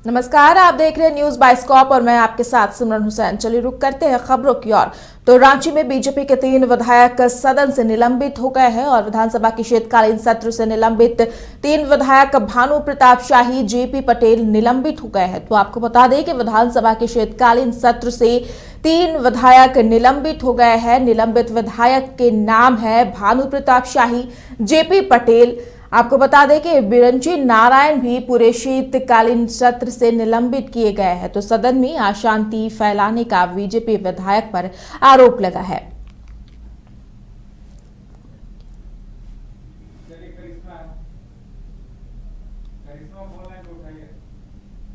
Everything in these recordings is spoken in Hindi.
नमस्कार, आप देख रहे हैं न्यूज बाइस्कोप और मैं आपके साथ सिमरन हुसैन। चलिए रुक करते हैं खबरों की ओर। तो रांची में बीजेपी के 3 विधायक सदन से निलंबित हो गए हैं और विधानसभा के शीतकालीन सत्र से निलंबित 3 विधायक भानु प्रताप शाही, जेपी पटेल निलंबित हो गए हैं। तो आपको बता दें कि विधानसभा के शीतकालीन सत्र से 3 विधायक निलंबित हो गए हैं। निलंबित विधायक के नाम है भानु प्रताप शाही, जेपी पटेल। आपको बता दें कि बिरंची नारायण भी पूरे शीतकालीन सत्र से निलंबित किए गए हैं। तो सदन में अशांति फैलाने का बीजेपी विधायक पर आरोप लगा है।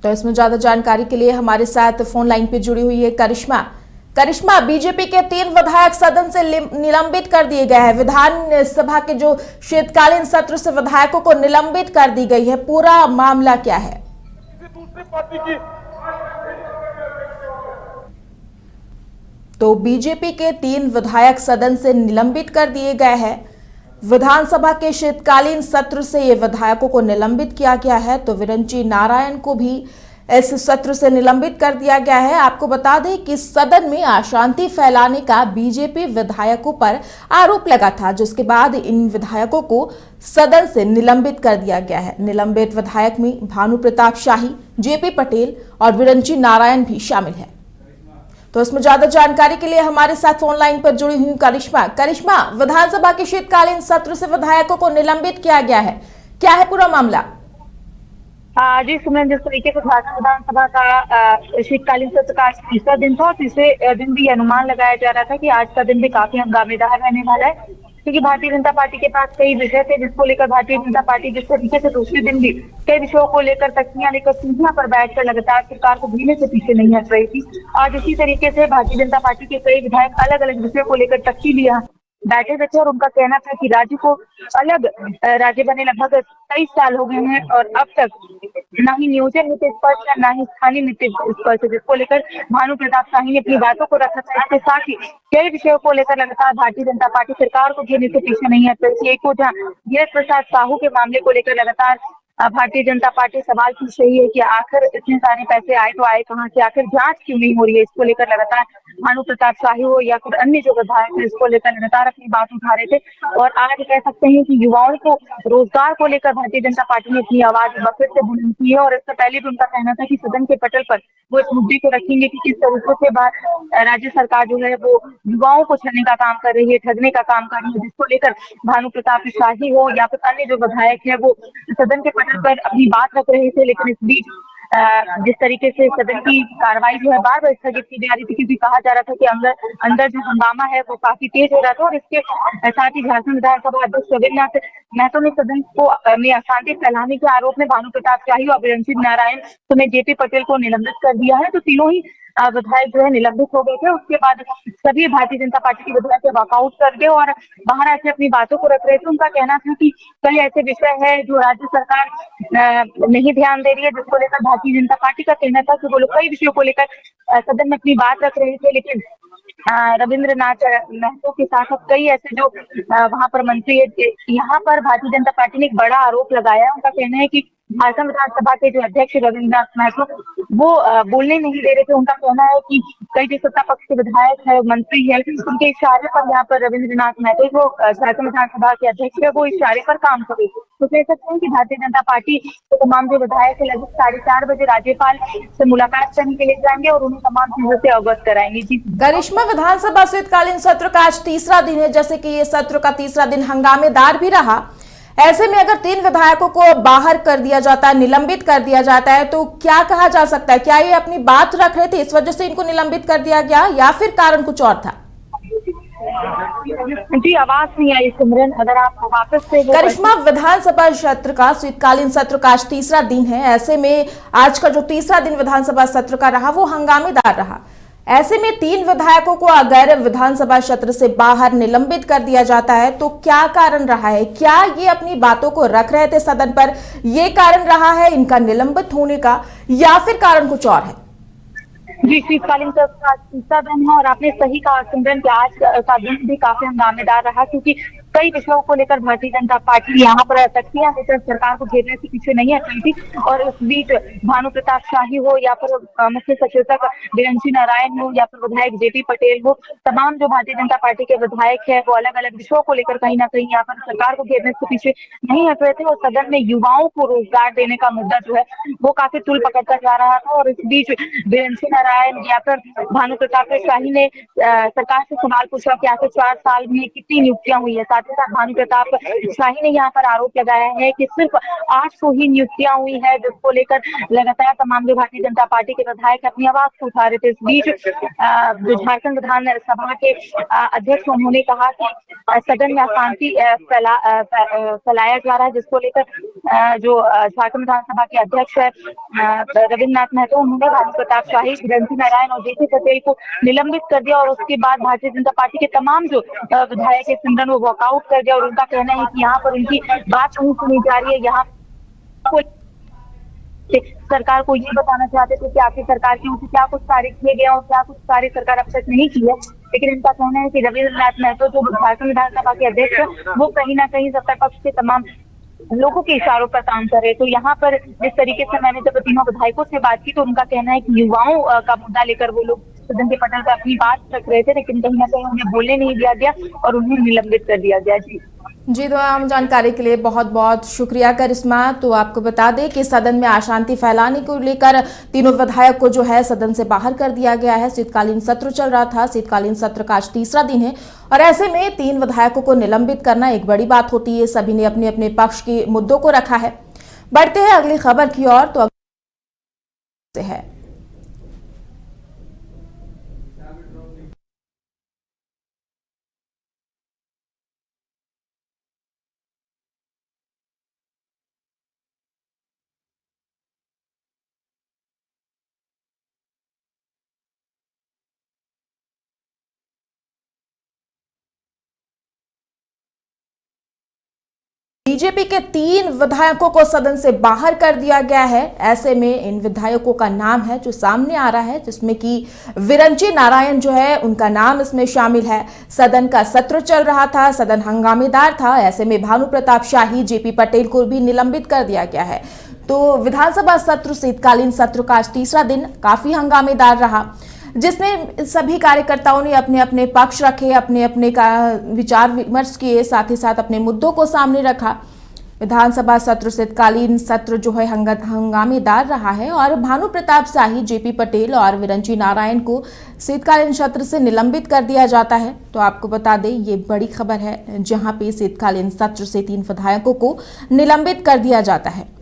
तो इसमें ज्यादा जानकारी के लिए हमारे साथ फोन लाइन पे जुड़ी हुई है करिश्मा, बीजेपी के 3 विधायक सदन से निलंबित कर दिए गए हैं। विधानसभा के जो शीतकालीन सत्र से विधायकों को निलंबित कर दी गई है, पूरा मामला क्या है? तो बीजेपी के 3 विधायक सदन से निलंबित कर दिए गए हैं। विधानसभा के शीतकालीन सत्र से ये विधायकों को निलंबित किया गया है। तो विरंची नारायण को भी इस सत्र से निलंबित कर दिया गया है। आपको बता दें कि सदन में अशांति फैलाने का बीजेपी विधायकों पर आरोप लगा था, जिसके बाद इन विधायकों को सदन से निलंबित कर दिया गया है। निलंबित विधायक में भानु प्रताप शाही, जेपी पटेल और विरंची नारायण भी शामिल है। तो इसमें ज्यादा जानकारी के लिए हमारे साथ फोन लाइन पर जुड़ी हुई करिश्मा, विधानसभा के शीतकालीन सत्र से विधायकों को निलंबित किया गया है, क्या है पूरा मामला? जी सुमन, जिस तरीके से विधानसभा का शीतकालीन सत्र का आज तीसरा दिन था और तीसरे दिन भी अनुमान लगाया जा रहा था कि आज का दिन भी काफी हंगामेदार रहने वाला है, क्योंकि भारतीय जनता पार्टी के पास कई विषय थे जिसको लेकर भारतीय जनता पार्टी जिस तरीके से दूसरे दिन भी कई विषयों को लेकर तख्तियां लेकर सीढ़ियां पर बैठकर लगातार सरकार को भीड़ने से पीछे नहीं हट रही थी। आज इसी तरीके से भारतीय जनता पार्टी के कई विधायक अलग अलग विषयों को लेकर तख्ती लिया बैठे हुए थे और उनका कहना था कि राज्य को अलग राज्य बने लगभग 23 साल हो गए हैं और अब तक ना ही नियोजन नीति स्पष्ट है, ना ही स्थानीय नीति स्पष्ट है, जिसको लेकर भानु प्रताप शाही ने अपनी बातों को रखा था। इसके साथ ही कई विषयों को लेकर लगातार भारतीय जनता पार्टी सरकार को घेरने से पीछे नहीं हट रही थी। एक जहाँ धीरज प्रसाद साहू के मामले को लेकर लगातार भारतीय जनता पार्टी सवाल पूछ रही है कि आखिर इतने सारे पैसे आए तो आए कहां से, आखिर जांच क्यों नहीं हो रही है। इसको लेकर लगातार भानु प्रताप शाही हो या फिर अन्य जो विधायक है इसको लेकर लगातार अपनी बात उठा रहे थे। और आज कह सकते हैं कि युवाओं को रोजगार को लेकर भारतीय जनता पार्टी ने अपनी आवाज फिर से बुलंद की है और इससे पहले भी उनका कहना था कि सदन के पटल पर वो इस मुद्दे को रखेंगे कि किस तरीके से राज्य सरकार जो है वो युवाओं को छलने का काम कर रही है, ठगने का काम कर रही है, जिसको लेकर भानु प्रताप शाही हो या फिर अन्य जो विधायक है वो सदन के पटल पर अपनी बात रख रहे थे। लेकिन इस बीच जिस तरीके से सदन की कार्रवाई जो है बार बार स्थगित की जा रही थी, क्योंकि कहा जा रहा था कि अंदर जो हंगामा है वो काफी तेज हो रहा था और इसके साथ ही झारखंड विधानसभा अध्यक्ष रविन्द्रनाथ महतो ने सदन को में अशांति फैलाने के आरोप में भानु प्रताप शाही और विरंची नारायण समेत जेपी पटेल को निलंबित कर दिया है। तो तीनों ही विधायक जो है निलंबित हो गए थे। उसके बाद सभी भारतीय जनता पार्टी के विधायक वॉकआउट कर गए और बाहर आके अपनी बातों को रख रहे थे। उनका कहना था कि कई ऐसे विषय है जो राज्य सरकार नहीं ध्यान दे रही है, जिसको लेकर भारतीय जनता पार्टी का कहना था कि वो लोग कई विषयों को लेकर सदन में अपनी बात रख रहे थे। लेकिन रविन्द्रनाथ महतो के साथ कई ऐसे जो वहां पर मंत्री है, यहाँ पर भारतीय जनता पार्टी ने एक बड़ा आरोप लगाया। उनका कहना है कि झारखंड विधानसभा के जो अध्यक्ष रविन्द्रनाथ महतो वो बोलने नहीं दे रहे थे। उनका कहना है कि कई जो सत्ता पक्ष के विधायक है, मंत्री है, उनके इशारे पर यहाँ पर रविन्द्रनाथ महतो जो झारखंड विधानसभा के अध्यक्ष है वो इशारे पर काम करे। तो कह सकते हैं कि भारतीय जनता पार्टी के तमाम जो विधायक है लगभग 4:30 बजे राज्यपाल से मुलाकात करने के लिए जाएंगे और उन्हें तमाम चीजों से अवगत कराएंगे। जी करिश्मा, विधानसभा शीतकालीन सत्र का आज तीसरा दिन है। जैसे कि ये सत्र का तीसरा दिन हंगामेदार भी रहा, ऐसे में अगर 3 विधायकों को बाहर कर दिया जाता है, निलंबित कर दिया जाता है, तो क्या कहा जा सकता है? क्या ये अपनी बात रख रहे थे इस वजह से इनको निलंबित कर दिया गया या फिर कारण कुछ और था? जी आवाज नहीं आई सिमरन, अगर आप वापस से। करिश्मा, विधानसभा सत्र का शीतकालीन सत्र का आज तीसरा दिन है। ऐसे में आज का जो तीसरा दिन विधानसभा सत्र का रहा वो हंगामेदार रहा। ऐसे में 3 विधायकों को अगर विधानसभा सत्र से बाहर निलंबित कर दिया जाता है तो क्या कारण रहा है? क्या ये अपनी बातों को रख रहे थे सदन पर, ये कारण रहा है इनका निलंबित होने का, या फिर कारण कुछ और है? जी शीतकालीन सत्र का तीसरा दिन है और आपने सही कहा सिमरन कि आज का दिन भी काफी हंगामेदार रहा, क्योंकि कई विषयों को लेकर भारतीय जनता पार्टी यहाँ पर शक्तियां लेकर सरकार को घेरने से पीछे नहीं हटी थी। और इस बीच भानु प्रताप शाही हो या फिर मुख्य सचेतक विरंची नारायण हो या फिर विधायक जेपी पटेल हो, तमाम जो भारतीय जनता पार्टी के विधायक है वो अलग अलग विषयों को लेकर कहीं ना कहीं यहाँ पर सरकार को घेरने से पीछे नहीं हट रहे थे। और सदन में युवाओं को रोजगार देने का मुद्दा जो है वो काफी तुल पकड़ता जा रहा था। और इस बीच विरंची नारायण या फिर भानु प्रताप शाही ने सरकार से सवाल पूछा कि आखिर 4 साल में कितनी नियुक्तियां हुई है। साथ ही साथ भानु प्रताप शाही ने यहाँ पर आरोप लगाया है कि सिर्फ 800 ही नियुक्तियां हुई है, जिसको लेकर लगातार तमाम जो भारतीय जनता पार्टी के विधायक अपनी आवाज को उठा रहे थे। इस बीच जो झारखंड विधानसभा के अध्यक्ष उन्होंने कहा कि सदन में अशांति फैलाया जा रहा है, जिसको लेकर जो झारखंड विधानसभा के अध्यक्ष है रविन्द्रनाथ महतो, उन्होंने भानु प्रताप शाही, विरंची नारायण और जेपी पटेल को निलंबित कर दिया। और उसके बाद भारतीय जनता पार्टी के तमाम जो विधायक है सिमरन वो वॉकआउट कर दिया। और उनका कहना है कि यहाँ पर उनकी बात नहीं सुनी जा रही है। यहाँ सरकार को ये बताना चाहते थे कि आखिर सरकार की ओर से क्या कुछ कार्य किए गए और क्या कुछ कार्य सरकार अब तक नहीं किया। लेकिन इनका कहना है कि रविन्द्रनाथ महतो जो झारखंड विधानसभा के अध्यक्ष है वो कहीं ना कहीं सत्ता पक्ष के तमाम लोगों के इशारों पर काम कर रहे। तो यहाँ पर जिस तरीके से मैंने जब तीनों विधायकों से बात की तो उनका कहना है कि युवाओं का मुद्दा लेकर वो लोग सदन के पटल पर अपनी बात रख रहे थे, लेकिन कहीं ना कहीं उन्हें बोलने नहीं दिया गया और उन्हें निलंबित कर दिया गया। जी, तमाम जानकारी के लिए बहुत बहुत शुक्रिया करिश्मा। तो आपको बता दें कि सदन में अशांति फैलाने को लेकर तीनों विधायक को जो है सदन से बाहर कर दिया गया है। शीतकालीन सत्र चल रहा था, शीतकालीन सत्र का आज तीसरा दिन है और ऐसे में 3 विधायकों को निलंबित करना एक बड़ी बात होती है। सभी ने अपने अपने पक्ष के मुद्दों को रखा है। बढ़ते हैं अगली खबर की ओर। तो है बीजेपी के 3 विधायकों को सदन से बाहर कर दिया गया है। ऐसे में इन विधायकों का नाम है जो सामने आ रहा है, जिसमें कि विरंची नारायण जो है उनका नाम इसमें शामिल है। सदन का सत्र चल रहा था, सदन हंगामेदार था। ऐसे में भानु प्रताप शाही, जेपी पटेल को भी निलंबित कर दिया गया है। तो विधानसभा सत्र, शीतकालीन सत्र का आज तीसरा दिन काफी हंगामेदार रहा, जिसमें सभी कार्यकर्ताओं ने अपने अपने पक्ष रखे, अपने अपने का विचार विमर्श किए, साथ ही साथ अपने मुद्दों को सामने रखा। विधानसभा सत्र, शीतकालीन सत्र जो है हंगामेदार रहा है और भानु प्रताप शाही, जेपी पटेल और विरंची नारायण को शीतकालीन सत्र से निलंबित कर दिया जाता है। तो आपको बता दें ये बड़ी खबर है, जहां पे शीतकालीन सत्र से 3 विधायकों को निलंबित कर दिया जाता है।